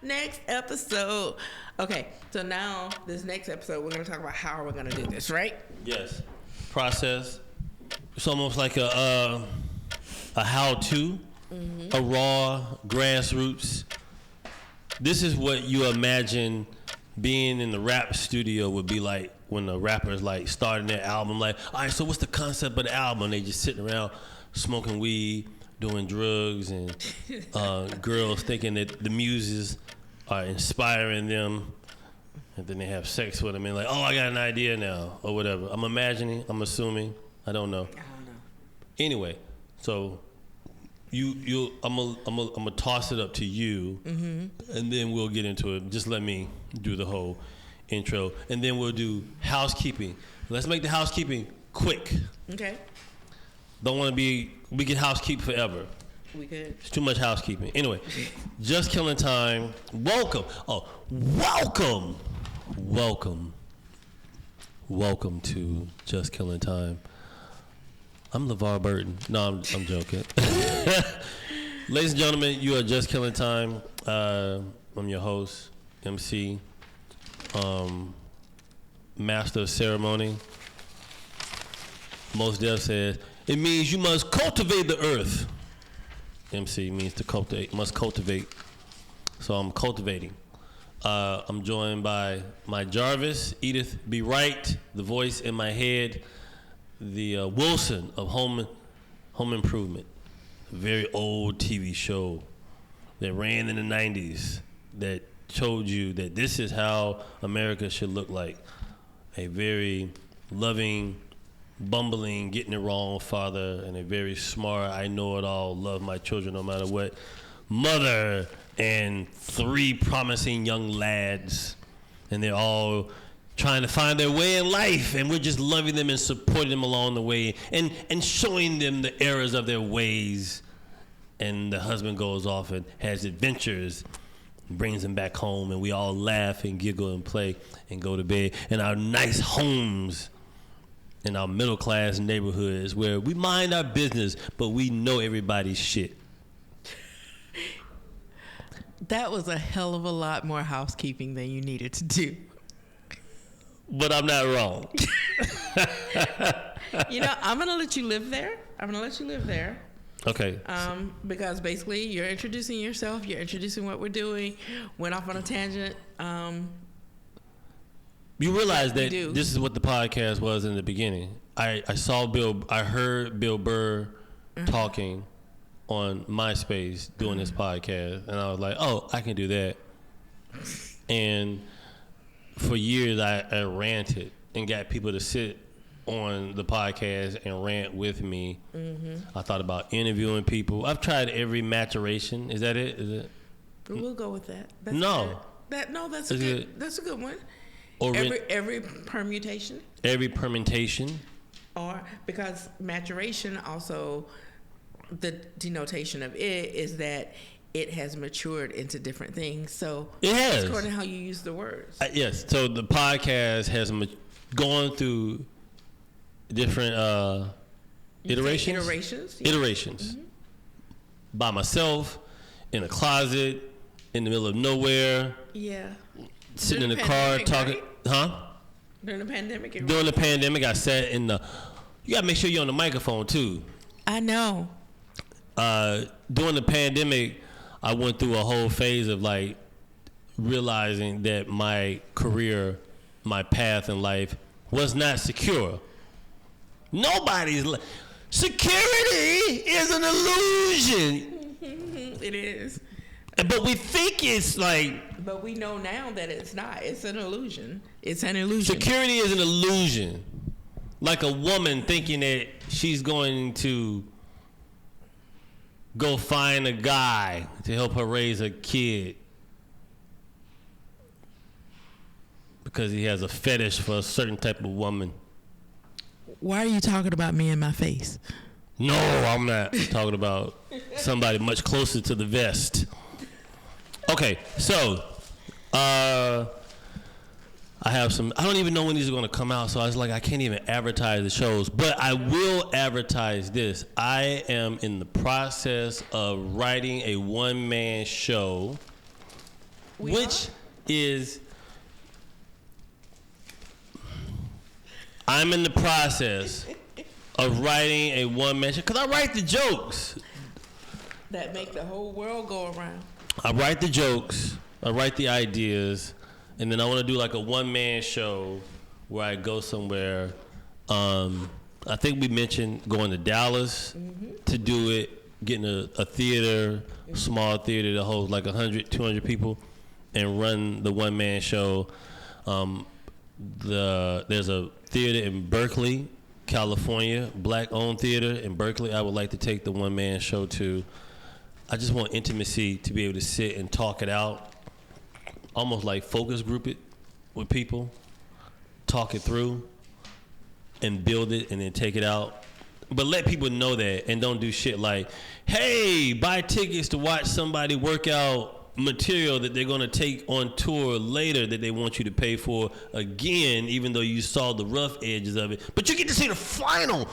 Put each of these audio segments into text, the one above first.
Next episode. Okay, so now this next episode, we're going to talk about how we're going to do this, right? Yes. Process. It's almost like a how-to, a raw grassroots. This is what you imagine being in the rap studio would be like when the rappers like starting their album. Like, all right, so what's the concept of the album? They just sitting around smoking weed, doing drugs, and girls thinking that the muses are inspiring them, and then they have sex with them and like, oh, I got an idea now, or whatever. I'm imagining, I'm assuming, I don't know. Anyway, so I'm gonna toss it up to you, and then we'll get into it. Just let me do the whole intro, and then we'll do housekeeping. Let's make the housekeeping quick. Okay. Don't want to be. We can housekeep forever. We could. It's too much housekeeping. Anyway, Just Killing Time. Welcome. Oh, welcome to Just Killing Time. I'm LeVar Burton. No, I'm joking. Ladies and gentlemen, you are Just Killing Time. I'm your host, MC, Master of Ceremony. Mos Def says, it means you must cultivate the earth. MC means to cultivate, must cultivate. So I'm cultivating. I'm joined by my Jarvis, Edith B Write, the voice in my head, the Wilson of Home Improvement, a very old TV show that ran in the 90s that showed you that this is how America should look like. A very loving, bumbling, getting it wrong father, and a very smart, I know it all, love my children no matter what, mother, and 3 promising young lads, and they're all trying to find their way in life, and we're just loving them and supporting them along the way, and showing them the errors of their ways. And the husband goes off and has adventures, brings them back home, and we all laugh and giggle and play and go to bed in our nice homes in our middle class neighborhoods where we mind our business, but we know everybody's shit. That was a hell of a lot more housekeeping than you needed to do. But I'm not wrong. You know, I'm going to let you live there. Okay. Because basically you're introducing yourself, you're introducing what we're doing, went off on a tangent. You realize that this is what the podcast was in the beginning. I heard Bill Burr talking on MySpace doing this podcast, and I was like, oh, I can do that. And for years I ranted and got people to sit on the podcast and rant with me. I thought about interviewing people. I've tried every maturation. Is that it? Is it? We'll go with that. That's no. Good. That's a good one. Or every permutation. Every permutation. Or because maturation also, the denotation of it is that it has matured into different things. So it has. According to how you use the words. Yes. So the podcast has gone through different iterations. Yeah. Iterations. By myself, in a closet, in the middle of nowhere. Yeah. Sitting in the car talking. Right? Huh? During the pandemic. During the pandemic, I sat in the. You gotta make sure you're on the microphone too. I know. During the pandemic, I went through a whole phase of like realizing that my career, my path in life was not secure. Security is an illusion. It is. But we think it's like. But we know now that it's not. It's an illusion. It's an illusion. Security is an illusion. Like a woman thinking that she's going to go find a guy to help her raise a kid because he has a fetish for a certain type of woman. Why are you talking about me in my face? No, I'm not talking about somebody much closer to the vest. Okay, so I have some. I don't even know when these are going to come out, so I was like, I can't even advertise the shows. But I will advertise this. I am in the process of writing a one-man show which is I'm in the process of writing a one-man show because I write the jokes that make the whole world go around. I write the jokes, I write the ideas, and then I want to do like a one-man show where I go somewhere. I think we mentioned going to Dallas to do it, getting a theater, small theater that holds like 100, 200 people, and run the one-man show. There's a theater in Berkeley, California, black-owned theater in Berkeley. I would like to take the one-man show to. I just want intimacy to be able to sit and talk it out, almost like focus group it with people, talk it through, and build it, and then take it out. But let people know that, and don't do shit like, hey, buy tickets to watch somebody work out material that they're going to take on tour later that they want you to pay for again, even though you saw the rough edges of it. But you get to see the final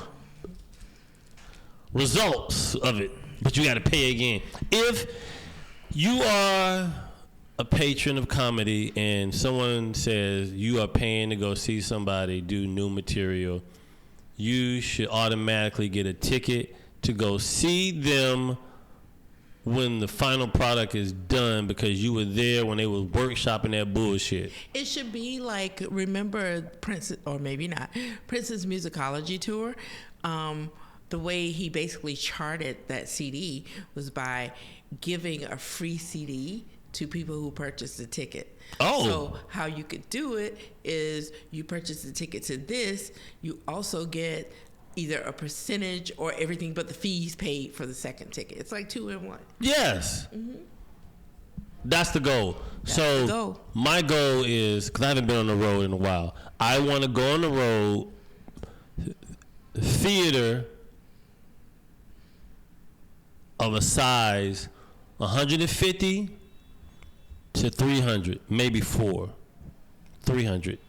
results of it, but you got to pay again. If you are a patron of comedy and someone says you are paying to go see somebody do new material, you should automatically get a ticket to go see them when the final product is done because you were there when they was workshopping that bullshit. It should be like, remember Prince, or maybe not, Prince's musicology tour. The way he basically charted that CD was by giving a free CD to people who purchased the ticket. Oh. So how you could do it is you purchase the ticket to this, you also get either a percentage or everything but the fees paid for the second ticket. It's like 2 in 1. Yes. That's the goal. My goal is, because I haven't been on the road in a while, I want to go on the road, theater of a size 150 to 300, maybe 300.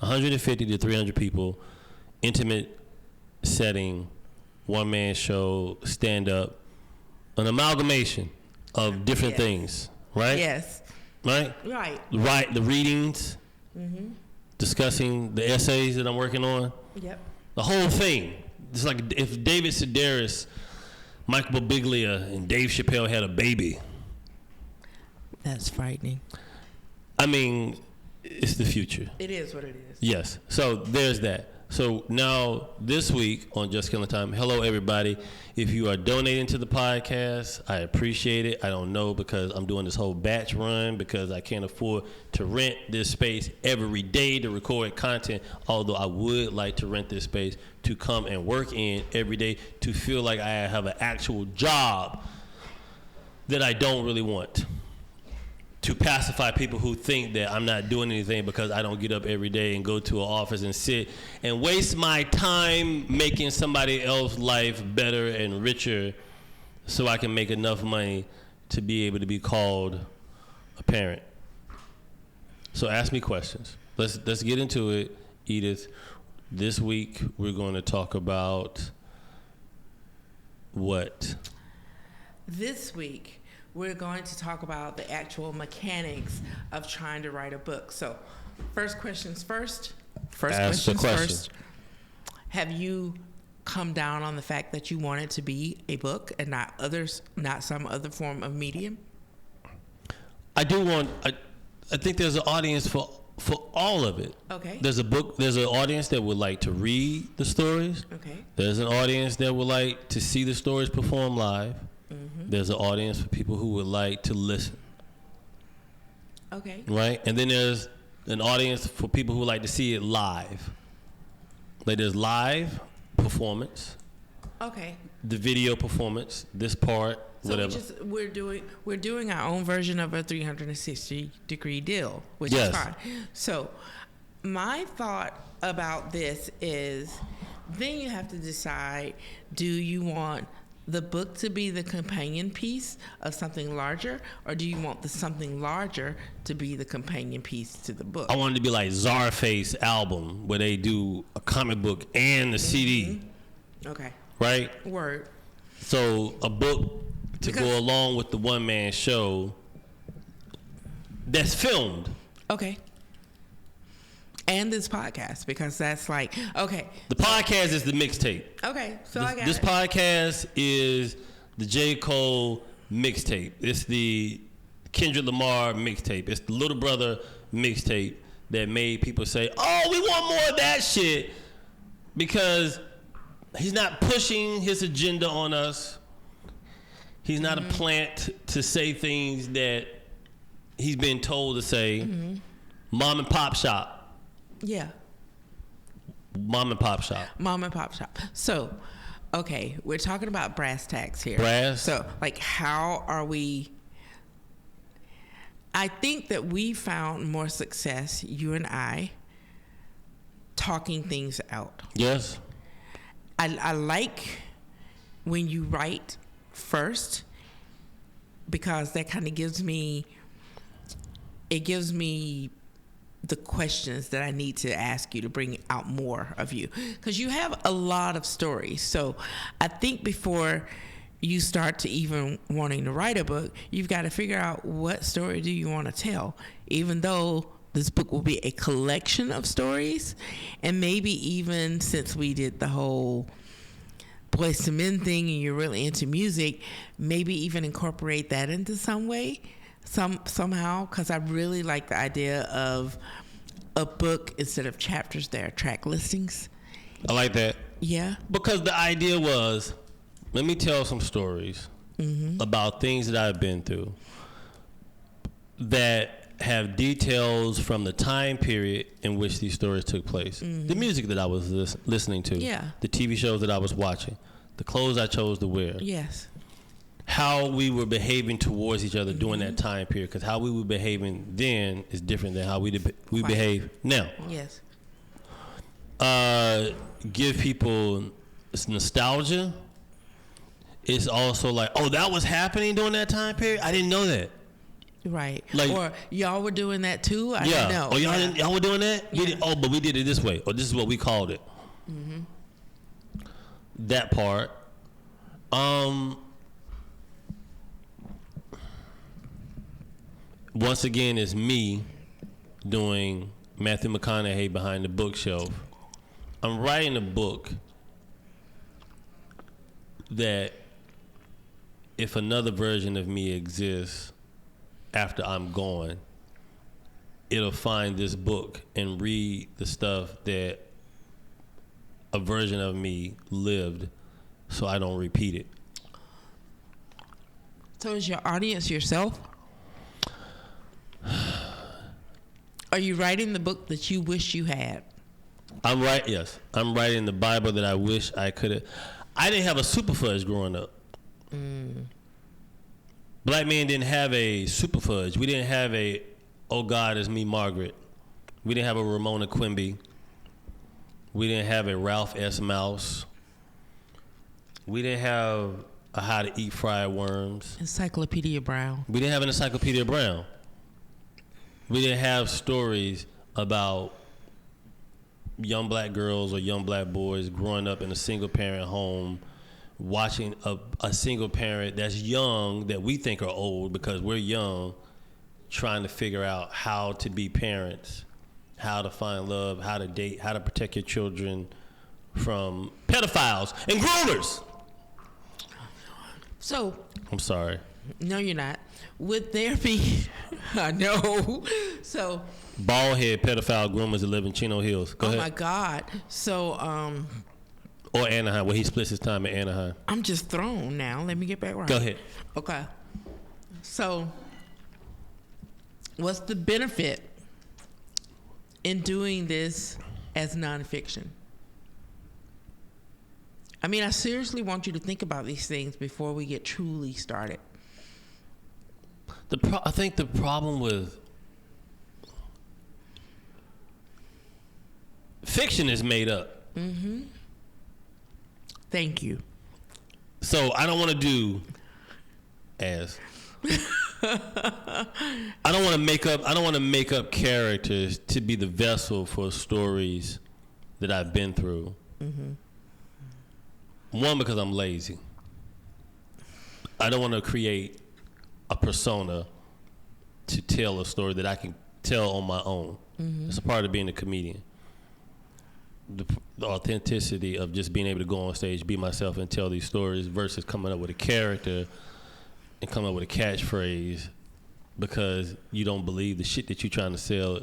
150 to 300 people, intimate setting, one-man show, stand-up, an amalgamation of different things, right? Yes. Right? Right, the readings, discussing the essays that I'm working on. Yep. The whole thing. It's like if David Sedaris, Michael Birbiglia, and Dave Chappelle had a baby. That's frightening. I mean, it's the future. It is what it is. Yes. So there's that. So now this week on Just Killing Time, hello everybody. If you are donating to the podcast, I appreciate it. I don't know because I'm doing this whole batch run because I can't afford to rent this space every day to record content, although I would like to rent this space to come and work in every day to feel like I have an actual job that I don't really want. To pacify people who think that I'm not doing anything because I don't get up every day and go to an office and sit and waste my time making somebody else's life better and richer so I can make enough money to be able to be called a parent. So ask me questions. Let's get into it, Edith. This week we're going to talk about what? This week we're going to talk about the actual mechanics of trying to write a book. So, first questions first. Ask the question. Have you come down on the fact that you want it to be a book and not some other form of medium? I do want. I think there's an audience for all of it. Okay. There's an audience that would like to read the stories. Okay. There's an audience that would like to see the stories performed live. There's an audience for people who would like to listen. Okay. Right? And then there's an audience for people who would like to see it live. Like there's live performance. Okay. The video performance, this part, so whatever. We're doing our own version of a 360-degree deal, which is fine. So my thought about this is then you have to decide, do you want the book to be the companion piece of something larger, or do you want the something larger to be the companion piece to the book? I want it to be like Czarface album, where they do a comic book and a CD. Okay. Right? Word. So a book to go along with the one-man show that's filmed. Okay. And this podcast, because that's like, okay. The podcast is the mixtape. Okay, so I got this podcast is the J. Cole mixtape. It's the Kendrick Lamar mixtape. It's the Little Brother mixtape that made people say, oh, we want more of that shit, because he's not pushing his agenda on us. He's not a plant to say things that he's been told to say. Mom and pop shop. Yeah. Mom and pop shop. Mom and pop shop. So, okay, we're talking about brass tacks here. Brass. So, like, how are we? I think that we found more success, you and I, talking things out. Yes. I like when you write first, because that kind of gives me the questions that I need to ask you to bring out more of you, because you have a lot of stories. So I think before you start to even wanting to write a book, you've got to figure out what story do you want to tell, even though this book will be a collection of stories. And maybe even since we did the whole Boyz II Men thing and you're really into music, maybe even incorporate that into some way. Somehow, because I really like the idea of a book, instead of chapters, there are track listings. I like that. Yeah. Because the idea was, let me tell some stories about things that I've been through that have details from the time period in which these stories took place. The music that I was listening to. Yeah. The TV shows that I was watching. The clothes I chose to wear. Yes. How we were behaving towards each other during that time period, because how we were behaving then is different than how we behave now. Yes. Give people nostalgia. It's also like, oh, that was happening during that time period? I didn't know that. Right. Like, or y'all were doing that too? I didn't know. Oh, y'all were doing that? Yeah. But we did it this way. Or this is what we called it. That part. Once again, it's me doing Matthew McConaughey behind the bookshelf. I'm writing a book that, if another version of me exists after I'm gone, it'll find this book and read the stuff that a version of me lived, so I don't repeat it. So is your audience yourself? Are you writing the book that you wish you had? Yes. I'm writing the Bible that I wish I could have. I didn't have a super fudge growing up. Black men didn't have a super fudge. We didn't have a, oh God, it's me, Margaret. We didn't have a Ramona Quimby. We didn't have a Ralph S. Mouse. We didn't have a How to Eat Fried Worms. Encyclopedia Brown. We didn't have an Encyclopedia Brown. We didn't have stories about young black girls or young black boys growing up in a single parent home, watching a single parent that's young, that we think are old because we're young, trying to figure out how to be parents, how to find love, how to date, how to protect your children from pedophiles and groomers. So, I'm sorry. No, you're not. Would there be? I know. So. Bald head pedophile groomers that live in Chino Hills. Go ahead. Oh my God. So. Or Anaheim, where he splits his time in Anaheim. I'm just thrown now. Let me get back right. Go ahead. Okay. So, what's the benefit in doing this as nonfiction? I mean, I seriously want you to think about these things before we get truly started. I think the problem with fiction is made up. Thank you. So I don't want to do as I don't want to make up characters to be the vessel for stories that I've been through. One, because I'm lazy. I don't want to create a persona to tell a story that I can tell on my own. Mm-hmm. It's a part of being a comedian. The authenticity of just being able to go on stage, be myself, and tell these stories versus coming up with a character and coming up with a catchphrase because you don't believe the shit that you're trying to sell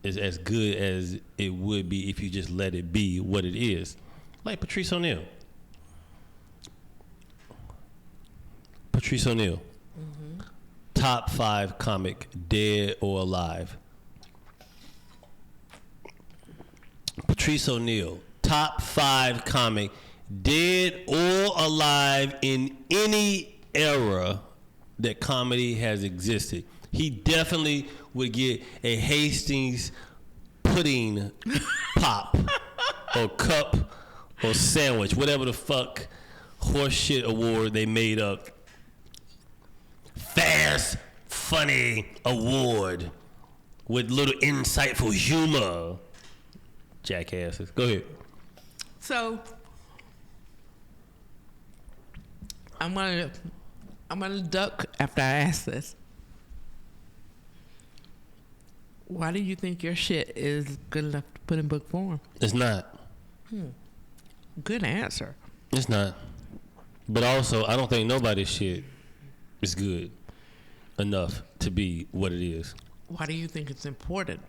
is as good as it would be if you just let it be what it is. Like Patrice O'Neal. Mm-hmm. Top 5 comic, dead or alive. Patrice O'Neal, top 5 comic, dead or alive in any era that comedy has existed. He definitely would get a Hastings pudding pop or cup or sandwich, whatever the fuck horseshit award they made up. Fast, funny award with little insightful humor. Jackasses. Go ahead. So I'm gonna duck after I ask this. Why do you think your shit is good enough to put in book form? It's not. Good answer. It's not. But also, I don't think nobody's shit is good enough to be what it is. Why do you think it's important?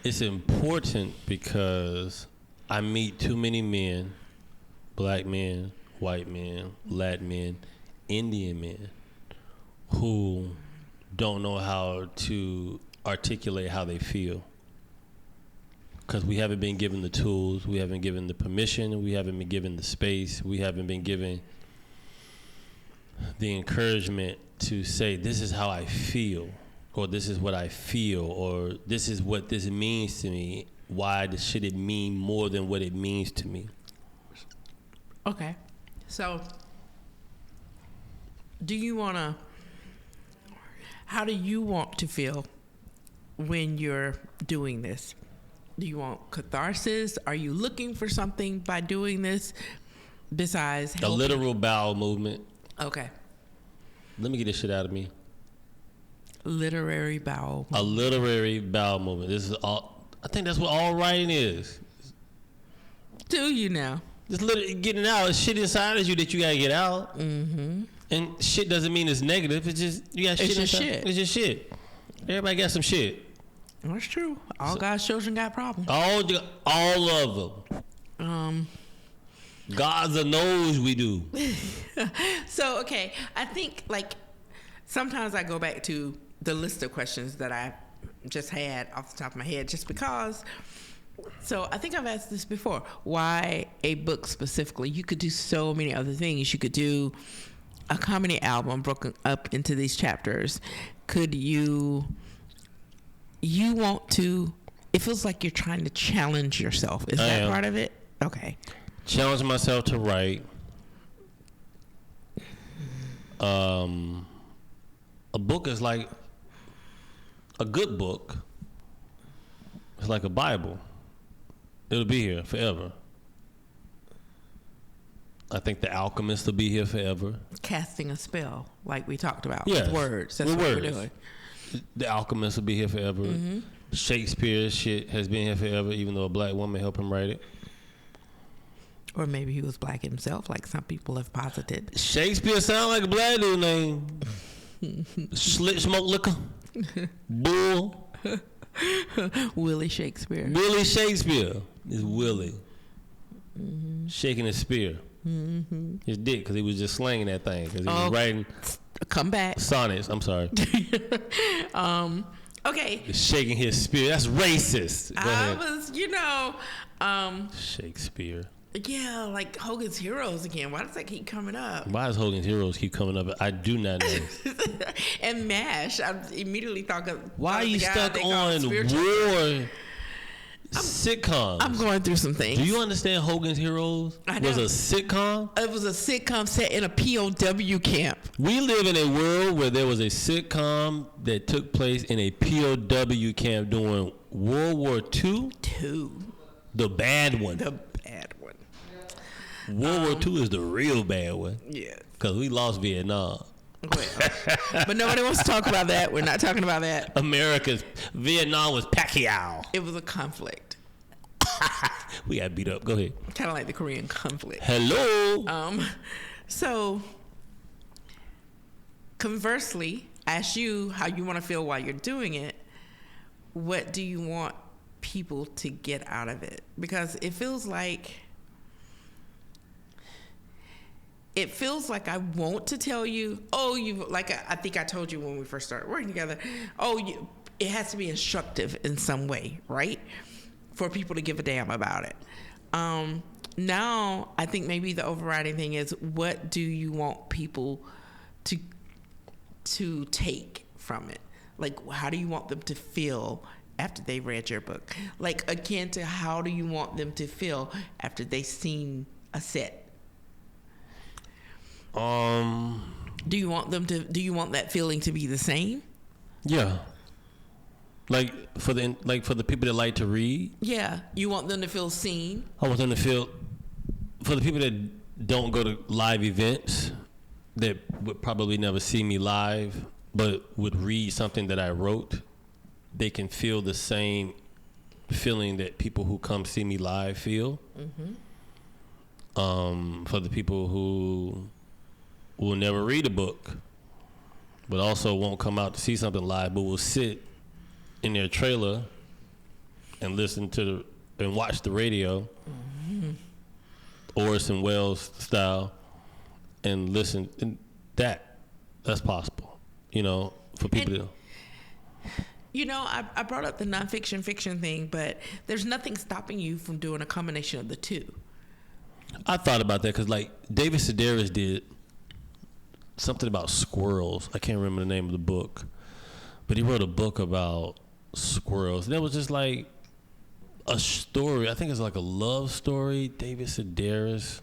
It's important because I meet too many men, black men, white men, Latin men, Indian men, who don't know how to articulate how they feel. Because we haven't been given the tools, we haven't given the permission, we haven't been given the space, we haven't been given the encouragement to say, this is how I feel, or this is what I feel, or this is what this means to me. Why should it mean more than what it means to me? Okay. So, how do you want to feel when you're doing this? Do you want catharsis? Are you looking for something by doing this besides helping? A literal bowel movement. Okay. Let me get this shit out of me. Literary bowel movement. A literary bowel movement. This is all. I think that's what all writing is. Do you now? Just literally getting out. It's shit inside of you that you gotta get out. Mm-hmm. And shit doesn't mean it's negative. It's just you got shit. It's just inside. shit. It's just shit. Everybody got some shit. That's true. All God's children got problems. All of them. God's knows we do. So, okay. I think, like, sometimes I go back to the list of questions that I just had off the top of my head just because. So, I think I've asked this before. Why a book specifically? You could do so many other things. You could do a comedy album broken up into these chapters. Could you want to, it feels like you're trying to challenge yourself. Is that part of it? Okay. Challenge myself to write. A book is like, a good book is like a Bible. It'll be here forever. I think The Alchemist will be here forever. Casting a spell, like we talked about. Yes. With words. That's with what words. we're doing. The Alchemist will be here forever. Mm-hmm. Shakespeare's shit has been here forever, even though a black woman helped him write it. Or maybe he was black himself, like some people have posited. Shakespeare sound like a black dude name. Slit smoke liquor. Bull. Willie Shakespeare. Willie Shakespeare is Willie. Mm-hmm. Shaking his spear. Mm-hmm. His dick, because he was just slanging that thing. Because he was writing. Come back. Sonnets. I'm sorry. Okay. Shaking his spear. That's racist. Go ahead. Shakespeare. Yeah, like Hogan's Heroes again. Why does that keep coming up? Why does Hogan's Heroes keep coming up? I do not know. And MASH. I immediately thought of. Why are you stuck on war sitcoms? I'm going through some things. Do you understand Hogan's Heroes was a sitcom? It was a sitcom set in a POW camp. We live in a world where there was a sitcom that took place in a POW camp during World War II. The bad one. World War II is the real bad one. Yeah. Because we lost Vietnam. But nobody wants to talk about that. We're not talking about that. America's Vietnam was Pacquiao. It was a conflict. We got beat up. Go ahead. Kind of like the Korean conflict. Hello. So, conversely, ask you how you want to feel while you're doing it. What do you want people to get out of it? Because it feels like I want to tell you, I think I told you when we first started working together, it has to be instructive in some way, right? For people to give a damn about it. Now, I think maybe the overriding thing is, what do you want people to take from it? Like, how do you want them to feel after they read your book? Like, akin to how do you want them to feel after they've seen a set? Do you want that feeling to be the same? Yeah. Like for the people that like to read. Yeah. You want them to feel seen? I want them to feel, for the people that don't go to live events, that would probably never see me live, but would read something that I wrote, they can feel the same feeling that people who come see me live feel. Mm-hmm. For the people who will never read a book, but also won't come out to see something live, but will sit in their trailer and listen to and watch the radio, mm-hmm. Orson Welles style, and listen. And that's possible, for people to. I brought up the nonfiction fiction thing, but there's nothing stopping you from doing a combination of the two. I thought about that because, like, David Sedaris did something about squirrels. I can't remember the name of the book, but he wrote a book about squirrels. And that was just like a story. I think it's like a love story. David Sedaris.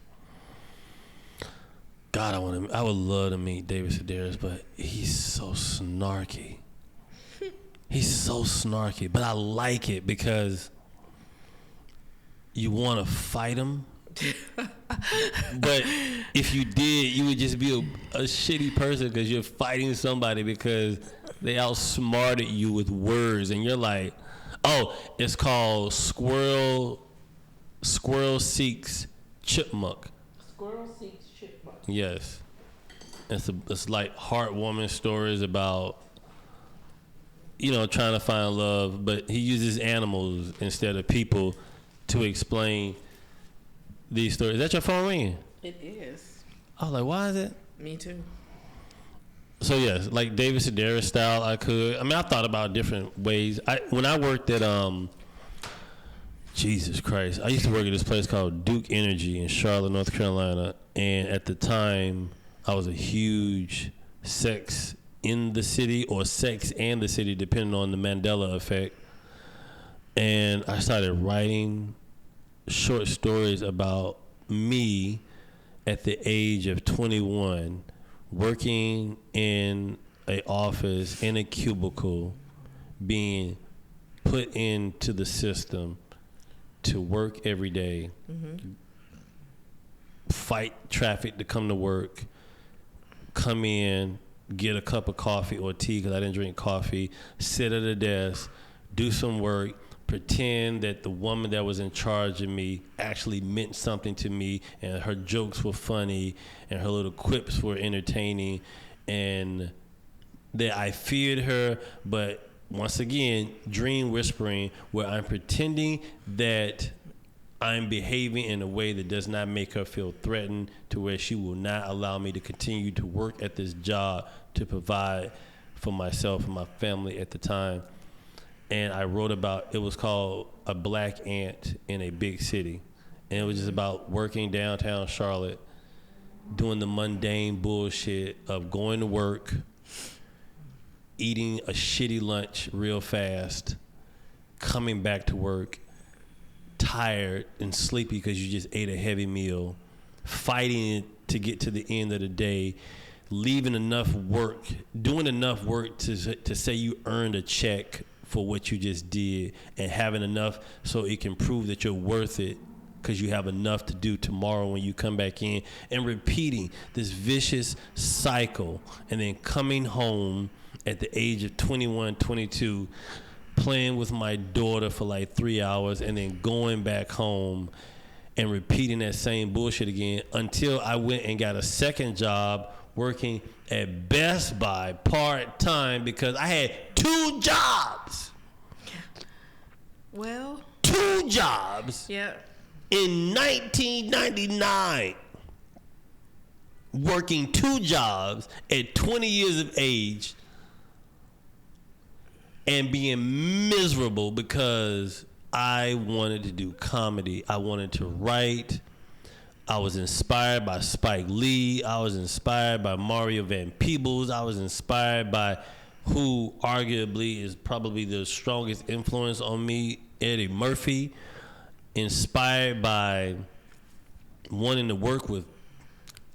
God, I would love to meet David Sedaris, but he's so snarky. He's so snarky, but I like it because you want to fight him. But if you did, you would just be a shitty person because you're fighting somebody because they outsmarted you with words, and you're like, oh, it's called Squirrel Seeks Chipmunk. Squirrel Seeks Chipmunk. Yes. It's like heartwarming stories about, trying to find love, but he uses animals instead of people to explain these stories. Is that your phone ringing? It is. I was like, why is it? Me too. So yes, like David Sedaris style, I thought about different ways. When I worked at Jesus Christ, I used to work at this place called Duke Energy in Charlotte, North Carolina, and at the time I was a huge Sex in the City or Sex and the City, depending on the Mandela effect. And I started writing short stories about me at the age of 21, working in an office, in a cubicle, being put into the system to work every day, mm-hmm. fight traffic to come to work, come in, get a cup of coffee or tea because I didn't drink coffee, sit at a desk, do some work, pretend that the woman that was in charge of me actually meant something to me, and her jokes were funny and her little quips were entertaining, and that I feared her. But once again, dream whispering, where I'm pretending that I'm behaving in a way that does not make her feel threatened, to where she will not allow me to continue to work at this job to provide for myself and my family at the time. And I wrote about, it was called A Black Ant in a Big City. And it was just about working downtown Charlotte, doing the mundane bullshit of going to work, eating a shitty lunch real fast, coming back to work, tired and sleepy because you just ate a heavy meal, fighting to get to the end of the day, leaving enough work, doing enough work to say you earned a check for what you just did, and having enough so it can prove that you're worth it because you have enough to do tomorrow when you come back in, and repeating this vicious cycle, and then coming home at the age of 21, 22, playing with my daughter for like 3 hours, and then going back home and repeating that same bullshit again until I went and got a second job working at Best Buy part-time because I had 2 jobs. Well, 2 jobs. Yeah. In 1999, working 2 jobs at 20 years of age and being miserable because I wanted to do comedy. I wanted to write. I was inspired by Spike Lee. I was inspired by Mario Van Peebles. I was inspired by who arguably is probably the strongest influence on me, Eddie Murphy. Inspired by wanting to work with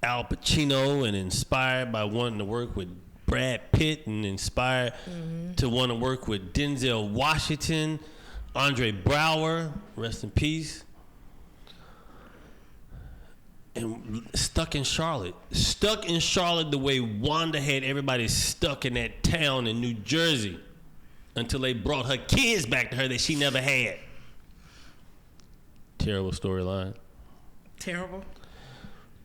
Al Pacino, and inspired by wanting to work with Brad Pitt, and inspired to want to work with Denzel Washington, Andre Braugher, rest in peace. And stuck in Charlotte the way Wanda had everybody stuck in that town in New Jersey until they brought her kids back to her that she never had. Terrible storyline. Terrible.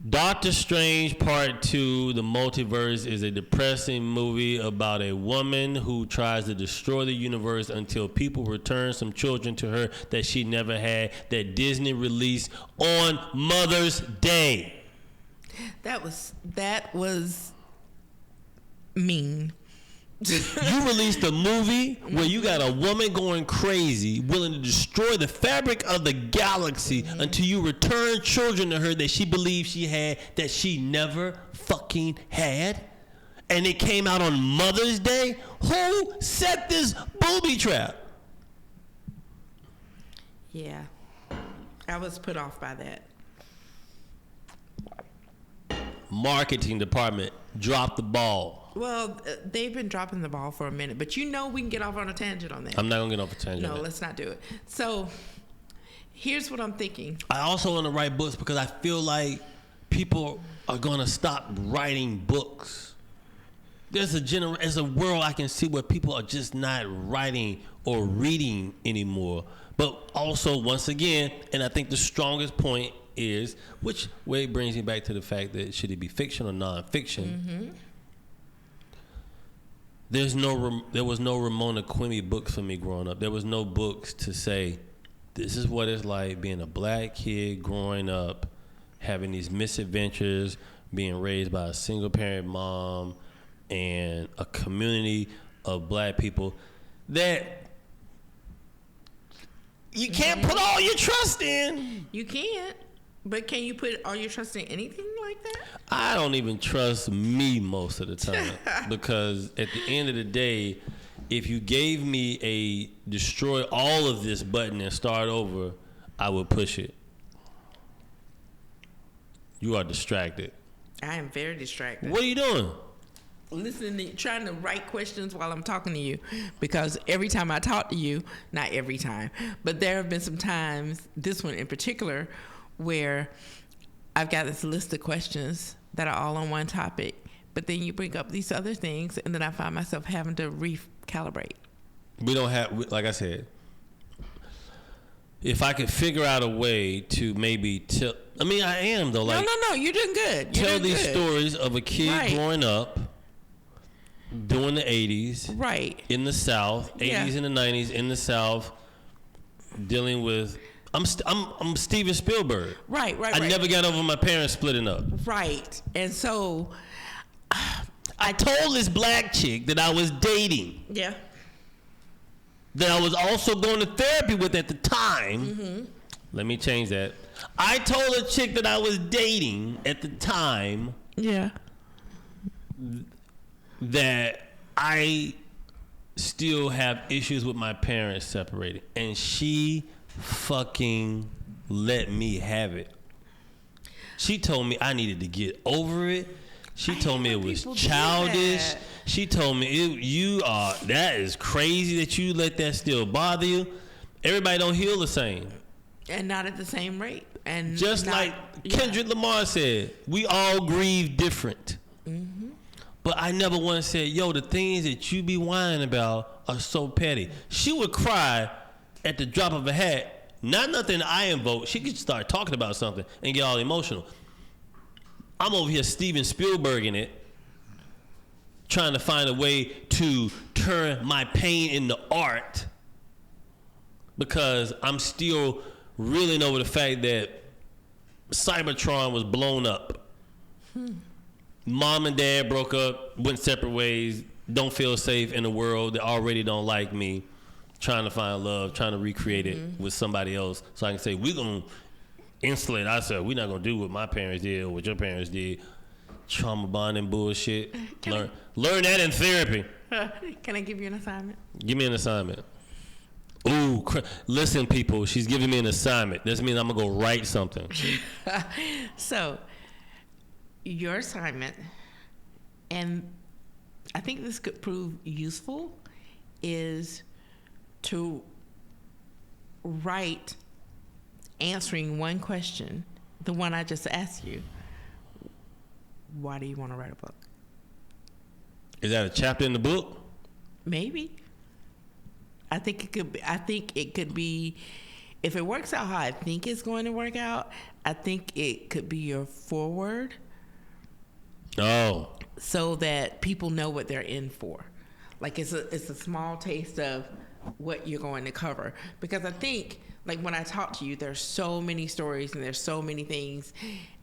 Doctor Strange Part 2, The Multiverse, is a depressing movie about a woman who tries to destroy the universe until people return some children to her that she never had, that Disney released on Mother's Day. That was mean. You released a movie where you got a woman going crazy, willing to destroy the fabric of the galaxy until you return children to her that she believed she had that she never fucking had. And it came out on Mother's Day? Who set this booby trap? Yeah. I was put off by that. Marketing department dropped the ball. Well, they've been dropping the ball for a minute, but we can get off on a tangent on that. I'm not going to get off a tangent. No, let's not do it. So, here's what I'm thinking. I also want to write books because I feel like people are going to stop writing books. There's a world I can see where people are just not writing or reading anymore. But also, once again, and I think the strongest point is, which way brings me back to the fact that should it be fiction or nonfiction? Mm-hmm. There was no Ramona Quimby books for me growing up. There was no books to say, this is what it's like being a black kid growing up, having these misadventures, being raised by a single parent mom and a community of black people that you can't put all your trust in. You can't. But can you put all your trust in anything like that? I don't even trust me most of the time because at the end of the day, if you gave me a destroy all of this button and start over, I would push it. You are distracted. I am very distracted. What are you doing? Listening, trying to write questions while I'm talking to you, because every time I talk to you, not every time, but there have been some times, this one in particular, where I've got this list of questions that are all on one topic, but then you bring up these other things, and then I find myself having to recalibrate. We don't have, like I said, if I could figure out a way to maybe tell, I mean, I am though. Like, no, you're doing good. Tell these stories of a kid growing up during the 80s, right, in the South, 80s and the 90s in the South, dealing with. I'm Steven Spielberg. Right. I never got over my parents splitting up. Right. And so I told this black chick that I was dating. Yeah. That I was also going to therapy with at the time. Mm-hmm. Let me change that. I told a chick that I was dating at the time. Yeah. That I still have issues with my parents separated. And she fucking let me have it. She told me I needed to get over it. She told me it was childish. She told me that is crazy that you let that still bother you. Everybody don't heal the same. And not at the same rate. And just like Kendrick Lamar said, we all grieve different. Mm-hmm. But I never once said, yo, the things that you be whining about are so petty. She would cry at the drop of a hat. Not nothing I invoke. She could start talking about something and get all emotional. I'm over here Steven Spielberg in it, trying to find a way to turn my pain into art because I'm still reeling over the fact that Cybertron was blown up. Mom and dad broke up, went separate ways, don't feel safe in a world that already don't like me, trying to find love, trying to recreate it with somebody else so I can say, we're going to insulate ourselves. We're not going to do what my parents did or what your parents did. Trauma bonding bullshit. Learn that in therapy. Can I give you an assignment? Give me an assignment. Ooh, listen, people. She's giving me an assignment. This means I'm going to go write something. So, your assignment, and I think this could prove useful, is to write answering one question, the one I just asked you. Why do you want to write a book? Is that a chapter in the book? Maybe. I think it could be, if it works out how I think it's going to work out, I think it could be your foreword. Oh. So that people know what they're in for. Like it's a small taste of what you're going to cover. Because I think, like when I talk to you, there's so many stories and there's so many things.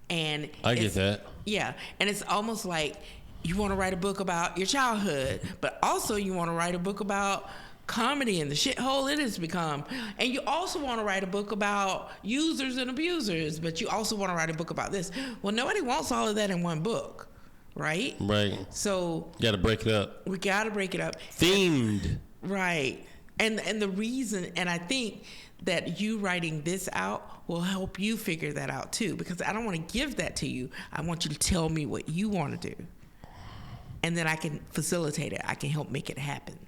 And I get that. Yeah. And it's almost like you want to write a book about your childhood, but also you want to write a book about comedy and the shithole it has become. And you also want to write a book about users and abusers, but you also want to write a book about this. Well, nobody wants all of that in one book, right? Right. So you got to break it up. We got to break it up. Themed. Right. And the reason, and I think that you writing this out will help you figure that out too, because I don't want to give that to you. I want you to tell me what you want to do. And then I can facilitate it. I can help make it happen.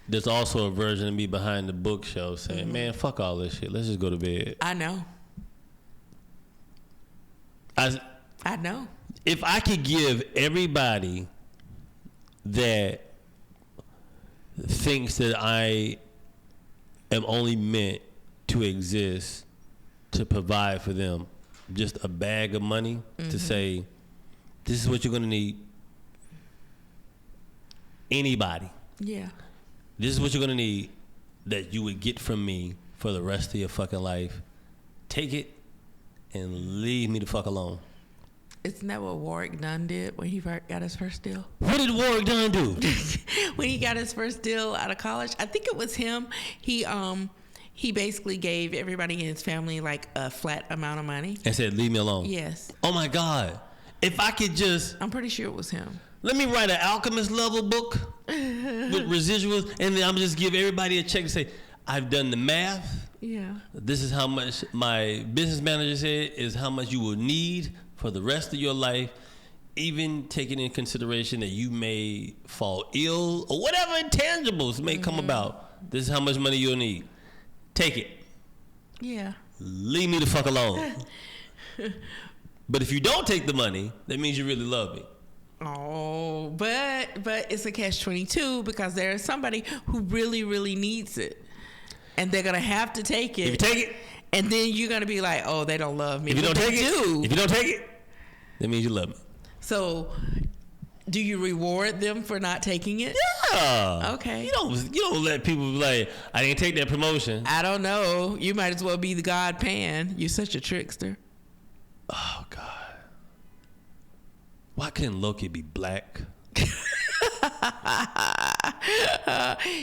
There's also a version of me behind the bookshelf saying, man, fuck all this shit. Let's just go to bed. I know. I know. If I could give everybody that thinks that I am only meant to exist to provide for them just a bag of money to say, this is what you're going to need. Anybody. Yeah. This is what you're going to need that you would get from me for the rest of your fucking life. Take it and leave me the fuck alone. Isn't that what Warwick Dunn did when he got his first deal? What did Warwick Dunn do? When he got his first deal out of college, I think it was him. He basically gave everybody in his family like a flat amount of money. And said, leave me alone. Yes. Oh my God. If I could just... I'm pretty sure it was him. Let me write an Alchemist level book with residuals, and then I'm just give everybody a check and say, I've done the math. Yeah. This is how much my business manager said is how much you will need for the rest of your life, even taking in consideration that you may fall ill or whatever intangibles may come about. This is how much money you'll need. Take it. Yeah. Leave me the fuck alone. But if you don't take the money, that means you really love me. Oh, but it's a catch-22 because there is somebody who really, really needs it. And they're going to have to take it. If you take it. And then you're going to be like, oh, they don't love me. If you don't take it, that means you love me. So, do you reward them for not taking it? Yeah. Okay. You don't let people be like, I didn't take that promotion. I don't know. You might as well be the God Pan. You're such a trickster. Oh, God. Why couldn't Loki be black?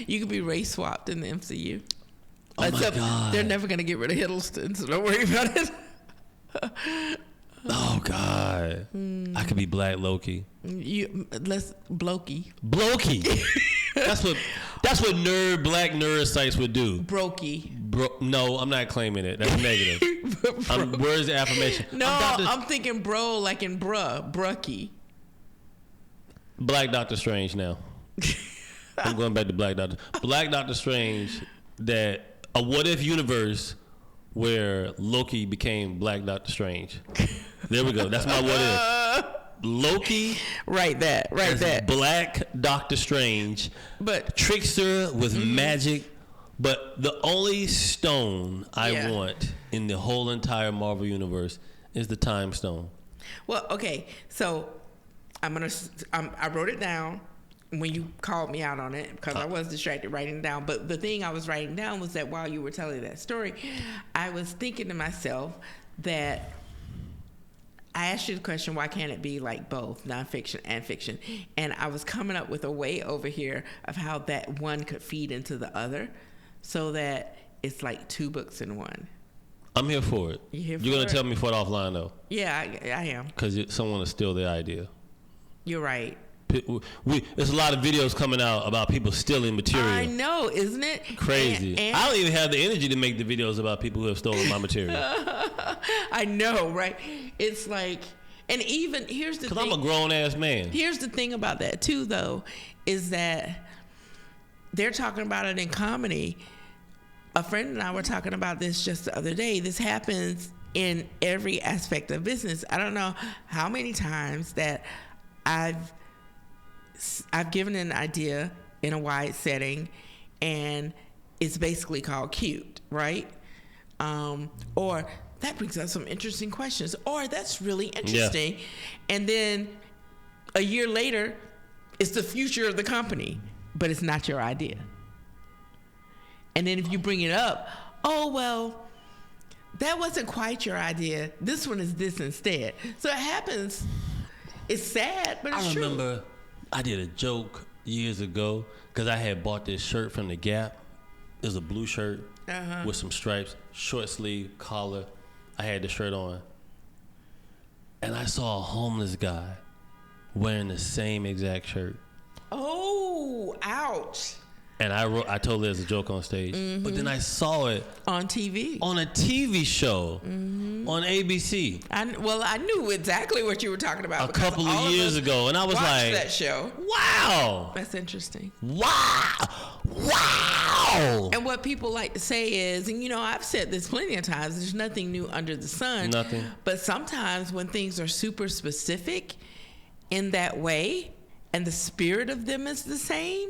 You could be race swapped in the MCU. Oh, my God. They're never going to get rid of Hiddleston, so don't worry about it. Oh, God. I could be black Loki. Let's Blokey. Blokey. That's what black nerd sites would do. Brokey. No, I'm not claiming it. That's negative. Where's the affirmation? No, I'm thinking bro like in brucky. Black Doctor Strange now. I'm going back to Black Doctor. Black Doctor Strange, that a what if universe where Loki became Black Doctor Strange. There we go. That's my what if. Loki. Right that. Black Doctor Strange. But trickster with magic. But the only stone I want in the whole entire Marvel universe is the Time Stone. Well, okay. So I wrote it down when you called me out on it because I was distracted writing it down. But the thing I was writing down was that while you were telling that story, I was thinking to myself that I asked you the question, why can't it be like both nonfiction and fiction? And I was coming up with a way over here of how that one could feed into the other so that it's like two books in one. I'm here for it. You're going to tell me for it offline, though. Yeah, I am. Because someone will steal the idea. You're right. There's a lot of videos coming out about people stealing material. I know, isn't it? Crazy. And I don't even have the energy to make the videos about people who have stolen my material. I know, right? It's like, and even, here's the thing. Because I'm a grown-ass man. Here's the thing about that, too, though, is that they're talking about it in comedy. A friend and I were talking about this just the other day. This happens in every aspect of business. I don't know how many times that I've given an idea in a wide setting, and it's basically called cute, right? Or that brings up some interesting questions, or that's really interesting. Yeah. And then a year later, it's the future of the company, but it's not your idea. And then if you bring it up, oh, well, that wasn't quite your idea. This one is this instead. So it happens. It's sad, but it's true. I remember I did a joke years ago because I had bought this shirt from the Gap. It was a blue shirt with some stripes, short sleeve, collar. I had the shirt on. And I saw a homeless guy wearing the same exact shirt. Oh, ouch. And I told it as a joke on stage. Mm-hmm. But then I saw it on TV. On a TV show on ABC. I knew exactly what you were talking about. A couple of years ago. And I was like, that show. Wow. That's interesting. Wow. And what people like to say is, and I've said this plenty of times, there's nothing new under the sun. Nothing. But sometimes when things are super specific in that way, and the spirit of them is the same,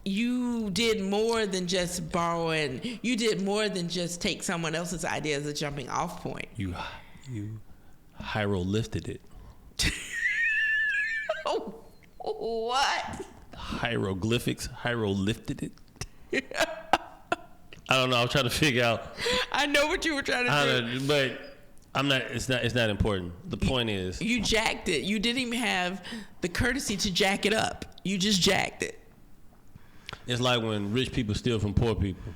you did more than just borrow, and you did more than just take someone else's idea as a jumping off point. You hieroglyphed it. What? Hieroglyphics, hieroglyphed it. I don't know. I'm trying to figure out. I know what you were trying to do, but I'm not. It's not important. The point is, you jacked it. You didn't even have the courtesy to jack it up. You just jacked it. It's like when rich people steal from poor people.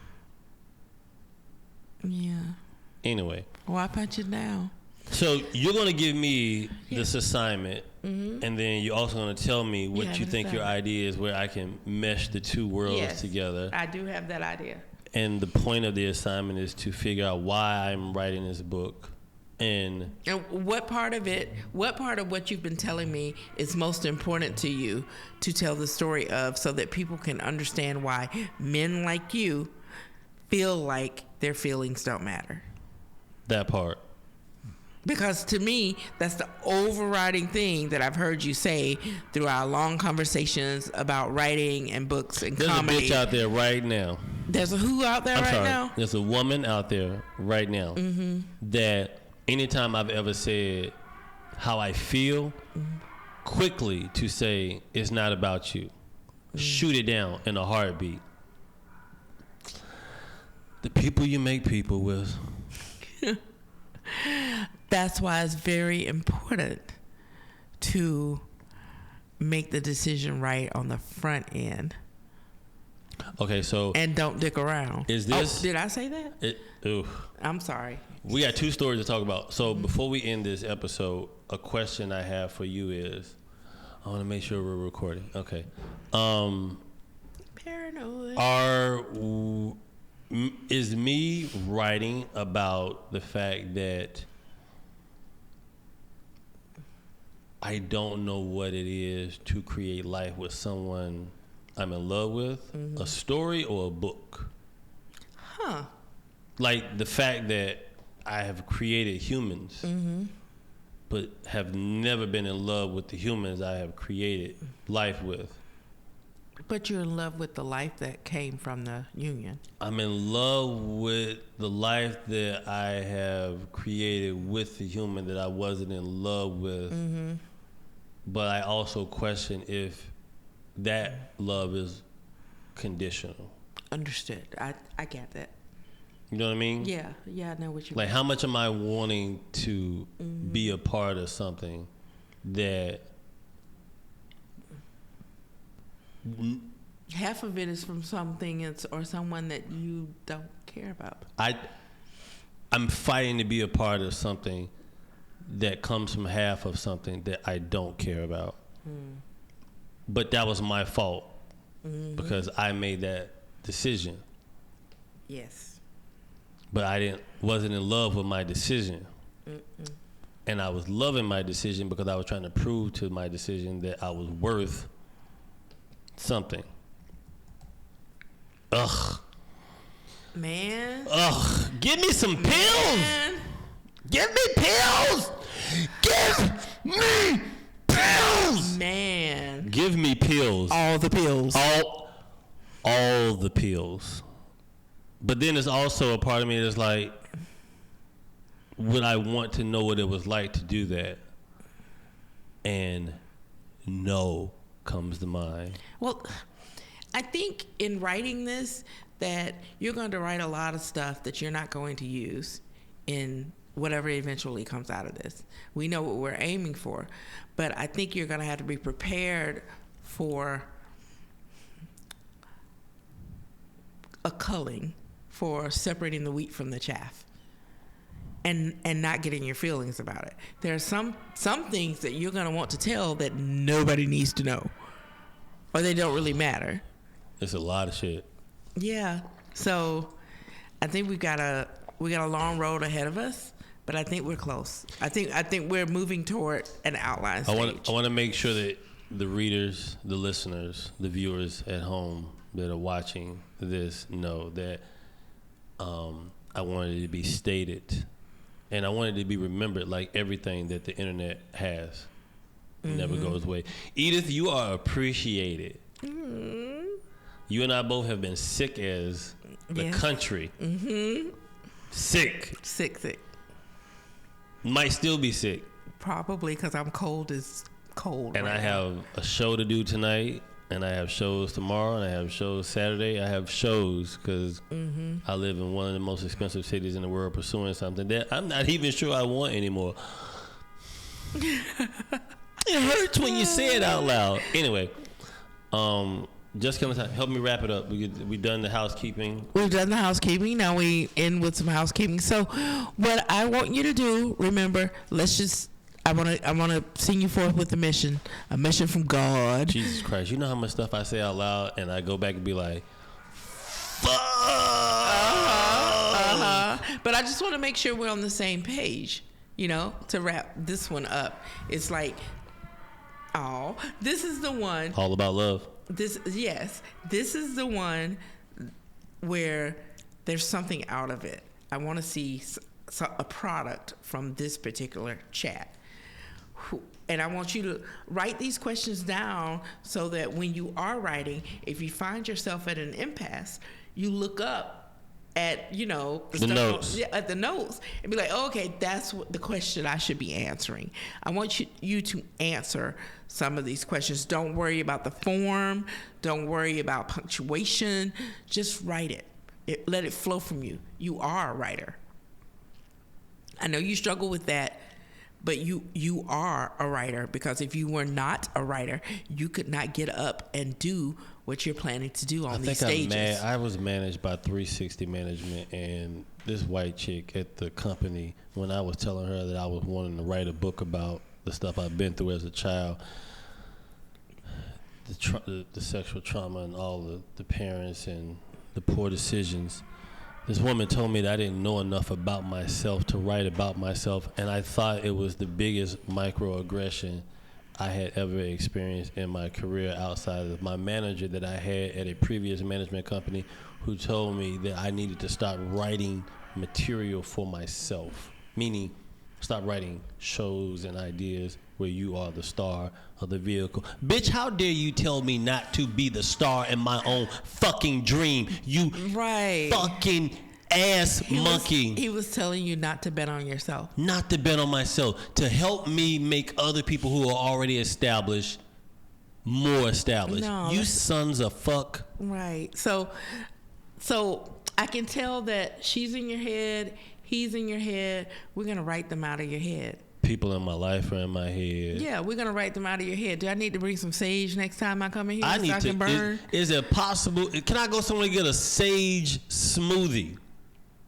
Yeah. Anyway. Why punch it down? So you're going to give me this assignment, and then you're also going to tell me what you think your idea is, where I can mesh the two worlds together. I do have that idea. And the point of the assignment is to figure out why I'm writing this book. And what part of what you've been telling me is most important to you to tell the story of, so that people can understand why men like you feel like their feelings don't matter? That part. Because to me, that's the overriding thing that I've heard you say through our long conversations about writing and books and comedy. There's a bitch out there right now. There's a who out there now? There's a woman out there right now that anytime I've ever said how I feel, quickly to say, it's not about you. Shoot it down in a heartbeat. The people you make people with. That's why it's very important to make the decision right on the front end. Okay, so... And don't dick around. Is this... Oh, did I say that? I'm sorry. We got two stories to talk about. So before we end this episode, a question I have for you is... I want to make sure we're recording. Okay. Paranoid. Is me writing about the fact that I don't know what it is to create life with someone I'm in love with, a story or a book? Huh. like the fact that I have created humans, but have never been in love with the humans I have created life with. But you're in love with the life that came from the union. I'm in love with the life that I have created with the human that I wasn't in love with. But I also question if that love is conditional. Understood. I get that. You know what I mean? Yeah, I know what you like mean. How much am I wanting to be a part of something that half of it is from something or someone that you don't care about. I'm fighting to be a part of something that comes from half of something that I don't care about. But that was my fault because I made that decision. Yes. But I wasn't in love with my decision. And I was loving my decision because I was trying to prove to my decision that I was worth something. Ugh. Man. Ugh. Give me some pills. Man. Give me pills. Give me pills. Man. Give me pills. All the pills. All the pills. But then there's also a part of me that's like, would I want to know what it was like to do that? And no comes to mind. Well, I think in writing this that you're going to write a lot of stuff that you're not going to use in whatever eventually comes out of this. We know what we're aiming for, but I think you're going to have to be prepared for a culling, for separating the wheat from the chaff, and not getting your feelings about it. There are some things that you're going to want to tell that nobody needs to know, or they don't really matter. It's a lot of shit. Yeah. So I think we got a long road ahead of us, but I think we're close. I think we're moving toward an outline stage. I want to make sure that the readers, the listeners, the viewers at home that are watching this know that I wanted it to be stated, and I wanted it to be remembered like everything that the internet has. Never goes away. Edith, you are appreciated. You and I both have been sick as the country. Sick. Sick. Might still be sick. Probably because I'm cold as cold. And right I have a show to do tonight, and I have shows tomorrow, and I have shows Saturday. I have shows because I live in one of the most expensive cities in the world, pursuing something that I'm not even sure I want anymore. It hurts when you say it out loud. Anyway, Jessica, help me wrap it up. We done the housekeeping. We've done the housekeeping. Now we end with some housekeeping. So, what I want you to do, remember, I want to send you forth with a mission from God. Jesus Christ, you know how much stuff I say out loud, and I go back and be like, fuck. But I just want to make sure we're on the same page. To wrap this one up, it's like, this is the one. All about love. This is the one where there's something out of it. I want to see a product from this particular chat. And I want you to write these questions down so that when you are writing, if you find yourself at an impasse, you look up at the notes. At the notes and be like, okay, that's what the question I should be answering. I want you to answer some of these questions. Don't worry about the form. Don't worry about punctuation. Just write it. Let it flow from you. You are a writer. I know you struggle with that, but you are a writer, because if you were not a writer, you could not get up and do what you're planning to do on these stages. I was managed by 360 Management, and this white chick at the company, when I was telling her that I was wanting to write a book about the stuff I've been through as a child, the sexual trauma and all the parents and the poor decisions, this woman told me that I didn't know enough about myself to write about myself, and I thought it was the biggest microaggression I had ever experienced in my career outside of my manager that I had at a previous management company, who told me that I needed to start writing material for myself, meaning stop writing shows and ideas where you are the star of the vehicle. Bitch, how dare you tell me not to be the star in my own fucking dream, you fucking ass monkey. He was telling you not to bet on yourself. Not to bet on myself, to help me make other people who are already established more established. No, you sons of fuck. Right. So I can tell that she's in your head, he's in your head. We're going to write them out of your head. People in my life are in my head. Yeah, we're going to write them out of your head. Do I need to bring some sage next time I come in here I can burn? Is it possible? Can I go somewhere to get a sage smoothie?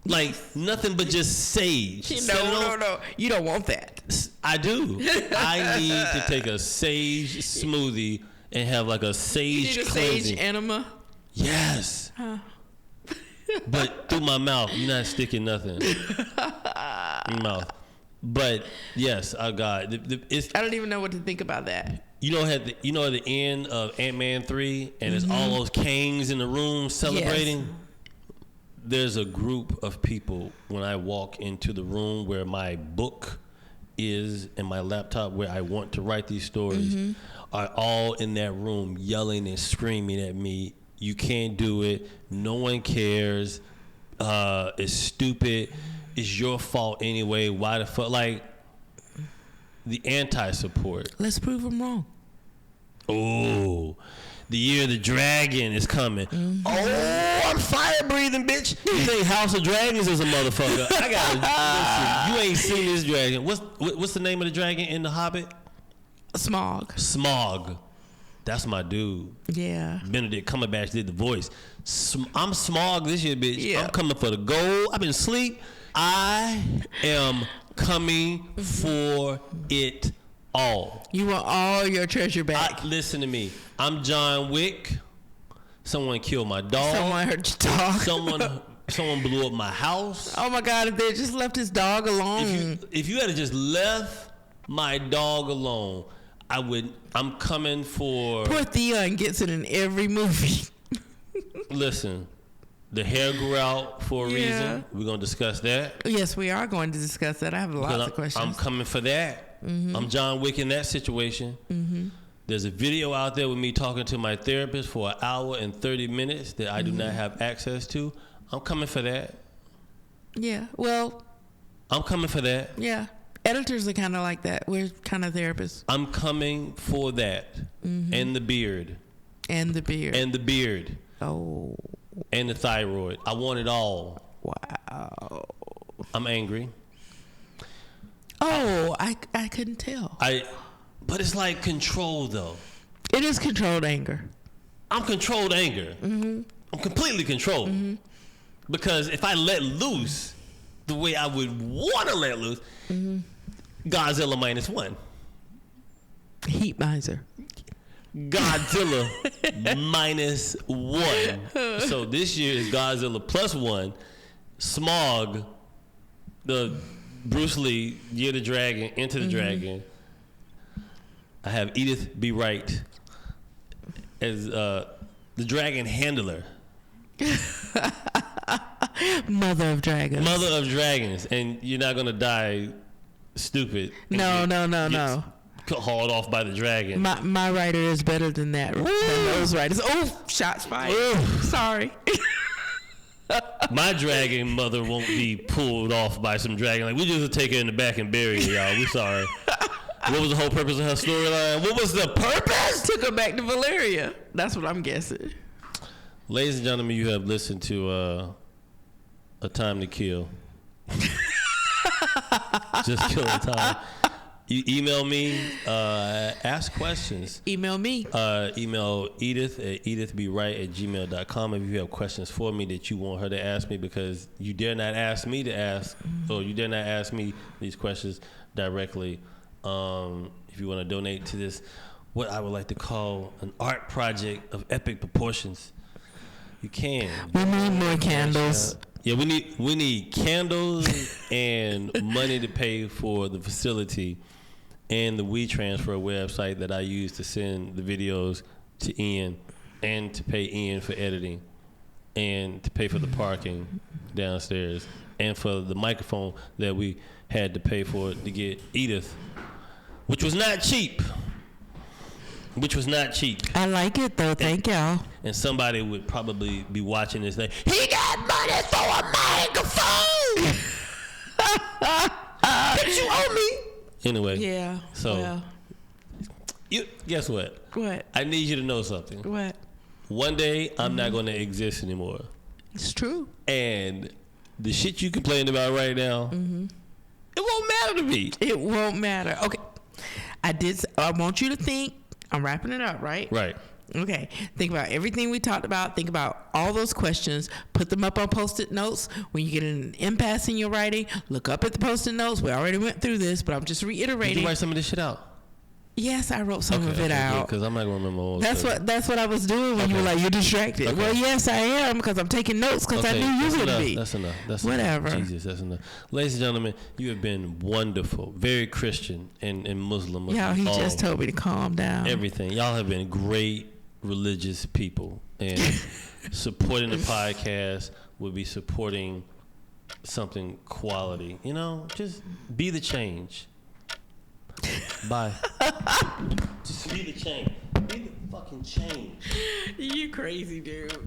Like nothing but just sage. No. You don't want that. I do. I need to take a sage smoothie and have like a sage cleansing. Sage enema? Yes. But through my mouth, you're not sticking nothing in your mouth. But yes, I got it. I don't even know what to think about that. You know, at the end of Ant-Man 3, and it's all those kings in the room celebrating. Yes. There's a group of people when I walk into the room where my book is and my laptop where I want to write these stories are all in that room yelling and screaming at me. You can't do it. No one cares. It's stupid. It's your fault anyway. Why the fuck? Like, the anti-support. Let's prove them wrong. Oh, the year of the dragon is coming. Oh, I'm fire breathing, bitch. You think House of Dragons is a motherfucker? I gotta listen. You ain't seen this dragon. What's the name of the dragon in The Hobbit? Smog. That's my dude. Yeah. Benedict Cumberbatch did the voice. I'm Smog this year, bitch. Yeah. I'm coming for the gold. I've been asleep. I am coming for it all. You want all your treasure back. Listen to me. I'm John Wick. Someone killed my dog. Someone hurt your dog. Someone blew up my house. Oh my God! If they just left his dog alone. If you had just left my dog alone, I'm coming for. Poor Theon gets it in every movie. Listen, the hair grew out for a reason. We're gonna discuss that. Yes, we are going to discuss that. I have lots of questions. I'm coming for that. I'm John Wick in that situation. There's a video out there with me talking to my therapist for 1 hour and 30 minutes that I do not have access to. I'm coming for that. Yeah, well. I'm coming for that. Yeah. Editors are kind of like that. We're kind of therapists. I'm coming for that. And the beard. And the beard. And the beard. Oh. And the thyroid. I want it all. Wow. I'm angry. Oh, I couldn't tell. But it's like control, though. It is controlled anger. I'm controlled anger. I'm completely controlled. Because if I let loose the way I would want to let loose, Godzilla -1. Heat miser. Godzilla -1. So this year is Godzilla +1. Smog, the Bruce Lee, Year of the Dragon, Enter the Dragon. I have Edith B Write as the Dragon Handler. Mother of Dragons. Mother of Dragons. And you're not going to die stupid. No. Hauled off by the dragon. My writer is better than that. Than those writers. Oh, shots fired. Sorry. My dragon mother won't be pulled off by some dragon. Like, we just take her in the back and bury her, y'all. We sorry. What was the whole purpose of her storyline? What was the purpose? Took her back to Valeria. That's what I'm guessing. Ladies and gentlemen, you have listened to A Time to Kill. Just killing time. You email me, ask questions. Email me. Email Edith at edithbwrite@gmail.com if you have questions for me that you want her to ask me, because you dare not ask me to ask, or you dare not ask me these questions directly. If you want to donate to this, what I would like to call an art project of epic proportions, you can. We need more candles. Yeah, we need candles and money to pay for the facility and the WeTransfer website that I use to send the videos to Ian and to pay Ian for editing and to pay for the parking downstairs and for the microphone that we had to pay for to get Edith, which was not cheap. I like it though. Thank y'all. And somebody would probably be watching this thing. He got money for a microphone. Bitch, you owe me. Anyway. Yeah. So. Well. You guess what? What? I need you to know something. What? One day I'm not going to exist anymore. It's true. And the shit you complain about right now, it won't matter to me. It won't matter. Okay. I want you to think. I'm wrapping it up, right? Right. Okay. Think about everything we talked about. Think about all those questions. Put them up on Post-it notes. When you get in an impasse in your writing, look up at the Post-it notes. We already went through this, but I'm just reiterating. Did you write some of this shit out? Yes, I wrote some of it out. Because I'm not gonna remember all. That's what I was doing when you were like, you're distracted. Okay. Well, yes, I am because I'm taking notes because I knew you would be. That's enough. That's whatever. Enough. Jesus, that's enough. Ladies and gentlemen, you have been wonderful, very Christian and Muslim. Y'all, he just told me to calm down. Everything. Y'all have been great religious people, and supporting the podcast would be supporting something quality. You know, just be the change. Bye. Just be the change. Be the fucking change. You crazy, dude.